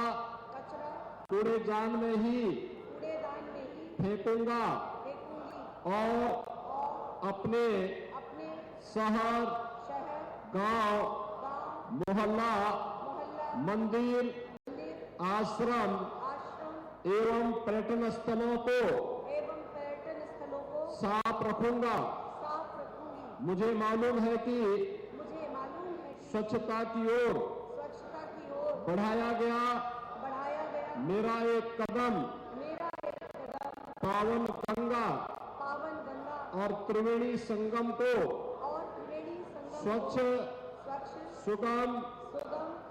कूड़ेदान में ही फेंकूंगा और अपने शहर, गांव, मोहल्ला, मंदिर, आश्रम एवं पर्यटन स्थलों को साफ रखूंगा। मुझे मालूम है कि स्वच्छता की ओर बढ़ाया गया मेरा एक कदम पावन गंगा और त्रिवेणी संगम को स्वच्छ, सुगम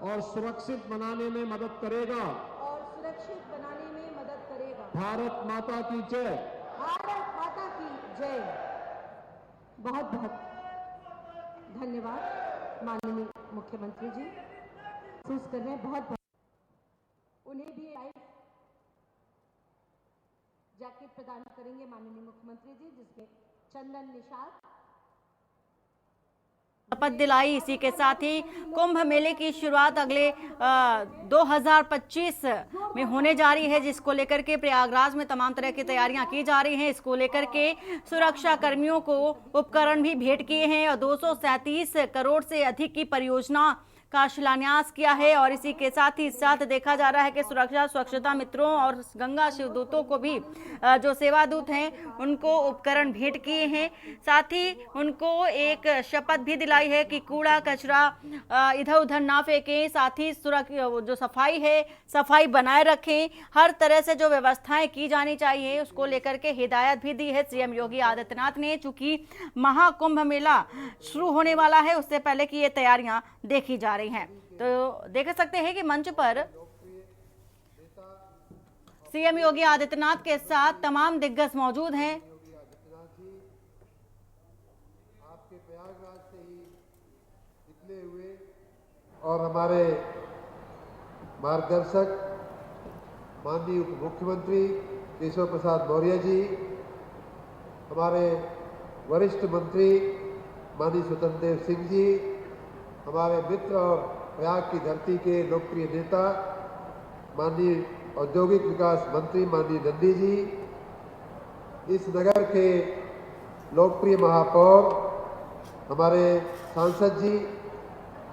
और सुरक्षित बनाने में मदद करेगा। भारत माता की जय।
भारत माता की जय। बहुत बहुत धन्यवाद माननीय मुख्यमंत्री जी। महसूस कर रहे हैं बहुत उन्हें भी लाइव जैकेट प्रदान करेंगे माननीय मुख्यमंत्री जी, जिसमें चंदन निषाद
शपथ दिलाई। इसी के साथ ही कुंभ मेले की शुरुआत अगले 2025 में होने जा रही है, जिसको लेकर के प्रयागराज में तमाम तरह की तैयारियां की जा रही हैं। इसको लेकर के सुरक्षा कर्मियों को उपकरण भी भेंट किए हैं और 237 करोड़ से अधिक की परियोजना का शिलान्यास किया है। और इसी के साथ ही साथ देखा जा रहा है कि सुरक्षा स्वच्छता मित्रों और गंगा शिवदूतों को भी जो सेवा दूत हैं उनको उपकरण भेंट किए हैं। साथ ही उनको एक शपथ भी दिलाई है कि कूड़ा कचरा इधर उधर ना फेंकें, साथ ही जो सफाई है सफाई बनाए रखें। हर तरह से जो व्यवस्थाएं की जानी चाहिए उसको लेकर के हिदायत भी दी है सीएम योगी आदित्यनाथ ने। चूंकि महाकुंभ मेला शुरू होने वाला है, उससे पहले की ये तैयारियां देखी जा रही हैं। तो देख सकते हैं कि मंच पर सीएम योगी आदित्यनाथ के साथ तमाम दिग्गज मौजूद हैं।
आपके प्रयागराज से ही निकले हुए और हमारे मार्गदर्शक माननीय उप मुख्यमंत्री केशव प्रसाद मौर्य जी, हमारे वरिष्ठ मंत्री माननीय स्वतंत्र देव सिंह जी, हमारे मित्र और प्रयाग की धरती के लोकप्रिय नेता माननीय औद्योगिक विकास मंत्री माननीय नंदी जी, इस नगर के लोकप्रिय महापौर हमारे सांसद जी,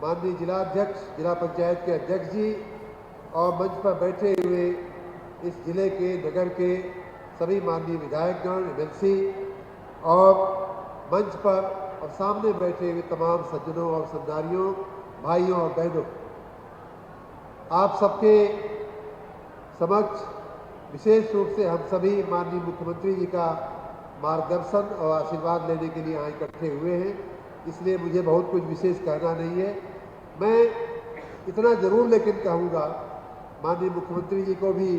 माननीय जिलाध्यक्ष जिला पंचायत के अध्यक्ष जी और मंच पर बैठे हुए इस जिले के नगर के सभी माननीय विधायकगण, एमएलसी और मंच पर और सामने बैठे हुए तमाम सज्जनों और सन्नारियों, भाइयों और बहनों, आप सबके समक्ष विशेष रूप से हम सभी माननीय मुख्यमंत्री जी का मार्गदर्शन और आशीर्वाद लेने के लिए यहाँ इकट्ठे हुए हैं। इसलिए मुझे बहुत कुछ विशेष कहना नहीं है। मैं इतना जरूर लेकिन कहूँगा, माननीय मुख्यमंत्री जी को भी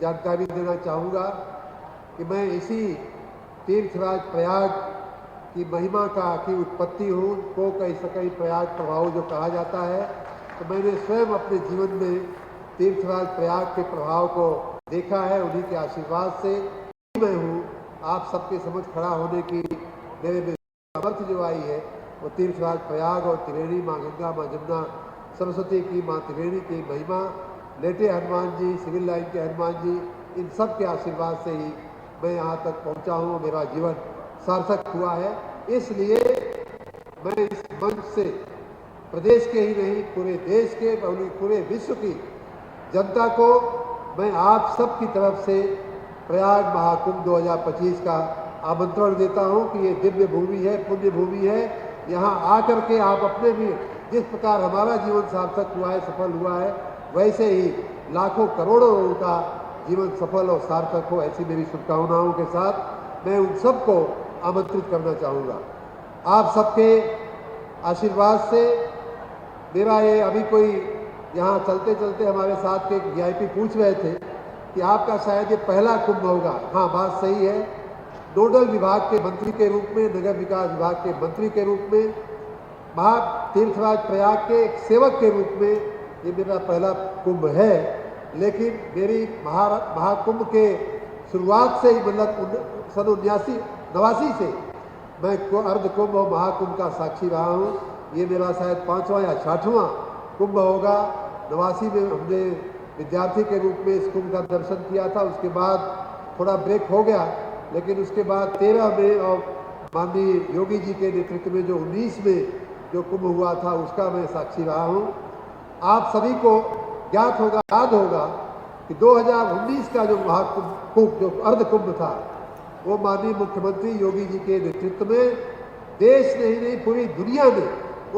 जानकारी देना चाहूँगा कि मैं इसी तीर्थराज प्रयाग की महिमा की उत्पत्ति हूँ, को कई सकई प्रयाग प्रभाव जो कहा जाता है, तो मैंने स्वयं अपने जीवन में तीर्थराज प्रयाग के प्रभाव को देखा है। उन्हीं के आशीर्वाद से मैं हूँ आप सबके समक्ष खड़ा होने की मेरे में सामर्थ्य जो आई है, वो तीर्थराज प्रयाग और त्रिवेणी माँ गंगा, माँ जमुना सरस्वती की, माँ त्रिवेणी की महिमा, लेटे हनुमान जी, सिविल लाइन के हनुमान जी, इन सब के आशीर्वाद से ही मैं यहाँ तक पहुँचा हूँ। मेरा जीवन सार्थक हुआ है। इसलिए मैं इस मंच से प्रदेश के ही नहीं, पूरे देश के, पूरे विश्व की जनता को मैं आप सब की तरफ से प्रयाग महाकुंभ 2025 का आमंत्रण देता हूं कि ये दिव्य भूमि है, पुण्य भूमि है। यहाँ आकर के आप अपने भी जिस प्रकार हमारा जीवन सार्थक हुआ है, सफल हुआ है, वैसे ही लाखों करोड़ों लोगों का जीवन सफल और सार्थक हो, ऐसी मेरी शुभकामनाओं के साथ मैं उन सबको आमंत्रित करना चाहूँगा। आप सबके आशीर्वाद से मेरा ये अभी कोई यहाँ चलते चलते हमारे साथ के वीआईपी पूछ रहे थे कि आपका शायद ये पहला कुंभ होगा। हाँ, बात सही है। नोडल विभाग के मंत्री के रूप में, नगर विकास विभाग के मंत्री के रूप में, तीर्थराज प्रयाग के एक सेवक के रूप में ये मेरा पहला कुंभ है। लेकिन मेरी महाकुंभ के शुरुआत से ही, मतलब सन 89 से मैं अर्ध कुंभ और महाकुंभ का साक्षी रहा हूँ। ये मेरा शायद 5वां या 6वां कुंभ होगा। 89 में हमने विद्यार्थी के रूप में इस कुंभ का दर्शन किया था, उसके बाद थोड़ा ब्रेक हो गया, लेकिन उसके बाद 13 में और माननीय योगी जी के नेतृत्व में जो 19 में जो कुंभ हुआ था, उसका मैं साक्षी रहा हूँ। आप सभी को ज्ञात होगा, याद होगा कि 2019 का जो महाकुंभ, जो अर्ध कुंभ था, वो माननीय मुख्यमंत्री योगी जी के नेतृत्व में देश ने ही नहीं, पूरी दुनिया ने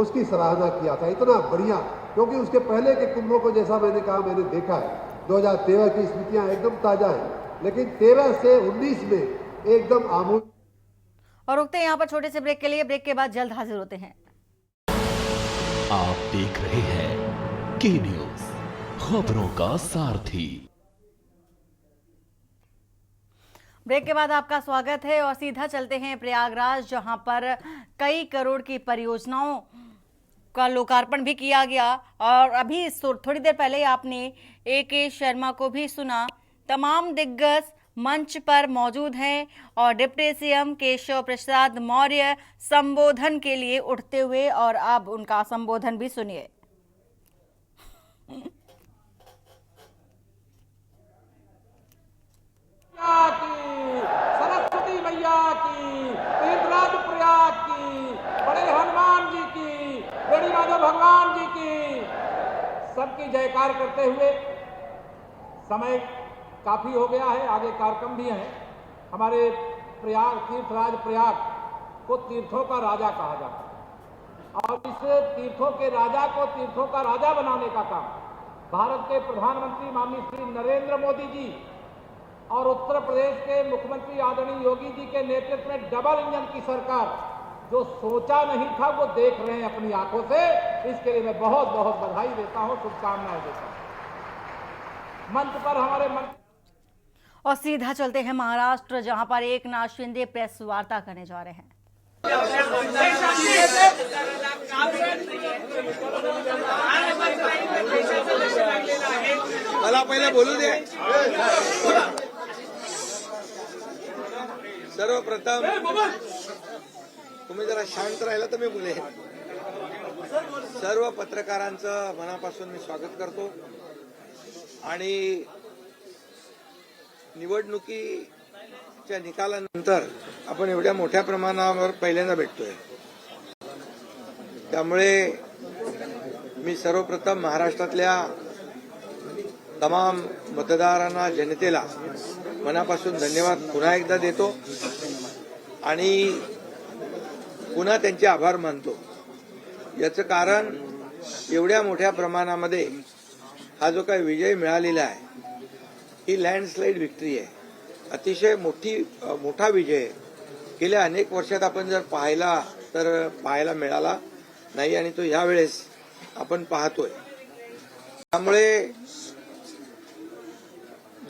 उसकी सराहना किया था। इतना बढ़िया, क्योंकि उसके पहले के कुंभों को जैसा मैंने कहा, मैंने देखा है। 2013 की स्मृतियां एकदम ताजा हैं, लेकिन 13 से 19 में एकदम आमूल।
और रुकते हैं यहाँ पर छोटे से ब्रेक के लिए। ब्रेक के बाद जल्द हाजिर होते हैं।
आप देख रहे हैं की न्यूज, खबरों का सारथी।
ब्रेक के बाद आपका स्वागत है और सीधा चलते हैं प्रयागराज, जहां पर कई करोड़ की परियोजनाओं का लोकार्पण भी किया गया। और अभी थोड़ी देर पहले आपने AK शर्मा को भी सुना। तमाम दिग्गज मंच पर मौजूद हैं और डिप्टी CM केशव प्रसाद मौर्य संबोधन के लिए उठते हुए, और अब उनका संबोधन भी सुनिए।
सरस्वती मैया की, तीर्थराज प्रयाग की, बड़े हनुमान जी की, गणिराजा भगवान जी की, सबकी जयकार करते हुए, समय काफी हो गया है, आगे कार्यक्रम भी है। हमारे प्रयाग, तीर्थराज प्रयाग को तीर्थों का राजा कहा जाता है और इस तीर्थों के राजा को तीर्थों का राजा बनाने का काम भारत के प्रधानमंत्री माननीय श्री नरेंद्र मोदी जी और उत्तर प्रदेश के मुख्यमंत्री आदरणीय योगी जी के नेतृत्व में डबल इंजन की सरकार जो सोचा नहीं था वो देख रहे हैं अपनी आंखों से। इसके लिए मैं बहुत बहुत बधाई देता हूं, शुभकामनाएं देता हूं। मंच पर हमारे मंत्री।
और सीधा चलते हैं महाराष्ट्र, जहां पर एकनाथ शिंदे प्रेस वार्ता करने जा रहे हैं।
मला पहिले बोलू दे। सर्वप्रथम तुम्ही जरा शांत राहिला तर मी बोले। सर्व पत्रकारांचं मनापासून मी स्वागत करतो आणि निवडणुकीच्या निकालानंतर आपण एवढ्या मोठ्या प्रमाणावर पहिल्यांदा भेटतोय, त्यामुळे मी सर्वप्रथम महाराष्ट्रातल्या तमाम मतदारांना, जनतेला मनापासून धन्यवाद पुन्हा एकदा देतो आणि पुन्हा त्यांचे आभार मानतो। याचं कारण एवढ्या मोठ्या प्रमाणामध्ये हा जो काही विजय मिळालेला आहे ही लँडस्लाइड विक्ट्री आहे, अतिशय मोठा विजय। गेल्या अनेक वर्षात आपण जर पाहायला मिळाला नाही आणि तो यावेळेस आपण पाहतोय। त्यामुळे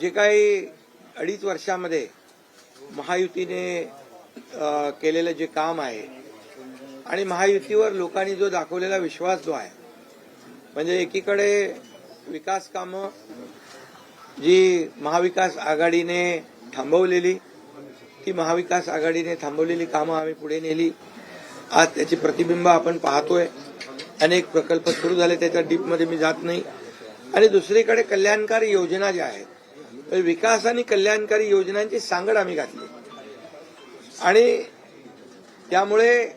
जे काही 2.5 वर्षामध्ये महायुतीने केलेलं जे काम आहे आणि महायुतीवर लोकांनी जो दाखवलेला विश्वास जो आहे, म्हणजे एकीकडे विकास कामं जी महाविकास आघाडीने थांबवलेली, ती महाविकास आघाडीने थांबवलेली कामं आम्ही पुढे नेली। आज त्याची प्रतिबिंब आपण पाहतोय। अनेक प्रकल्प सुरू झाले, त्याच्या डीपमध्ये मी जात नाही। आणि दुसरीकडे कल्याणकारी योजना ज्या आहेत, विकास आणि कल्याणकारी योजनांची सांगड आम्ही घातली आणि त्यामुळे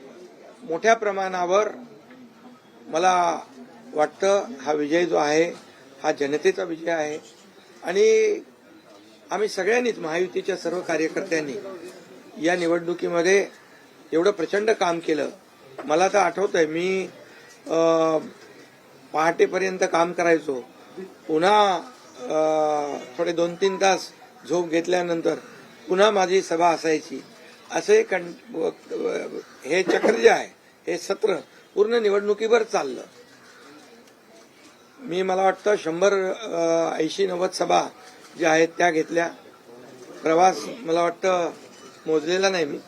मोठ्या प्रमाणावर मला वाटतं हा विजय जो आहे हा जनतेचा विजय आहे आणि आम्ही सगळ्यांनीच, महायुतीच्या सर्व कार्यकर्त्यांनी या निवडणुकीमध्ये एवढं प्रचंड काम केलं। मला तर आठवतंय मी पहाटेपर्यंत काम करायचो, पुन्हा थोडे 2-3 तास झोप घेतल्यानंतर पुन्हा माझी सभा असायची। असे हे चक्र जे आहे, हे सत्र पूर्ण निवडणुकीवर चाललं। मी मला वाटतं 180-90 सभा ज्या आहेत त्या घेतल्या। प्रवास मला वाटतं मोजलेला नाही मी,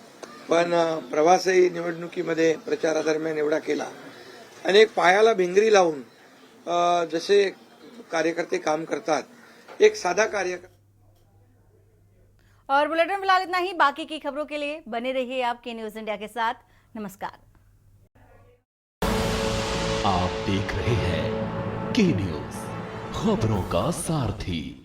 पण प्रवासही निवडणुकीमध्ये प्रचारादरम्यान एवढा केला। अनेक पायाला भिंगरी लावून जसे कार्यकर्ते काम करतात, एक साधा कार्यकर्ता।
और बुलेटिन फिलहाल इतना ही। बाकी की खबरों के लिए बने रहिए आपके न्यूज इंडिया के साथ। नमस्कार।
आप देख रहे हैं की न्यूज, खबरों का सारथी।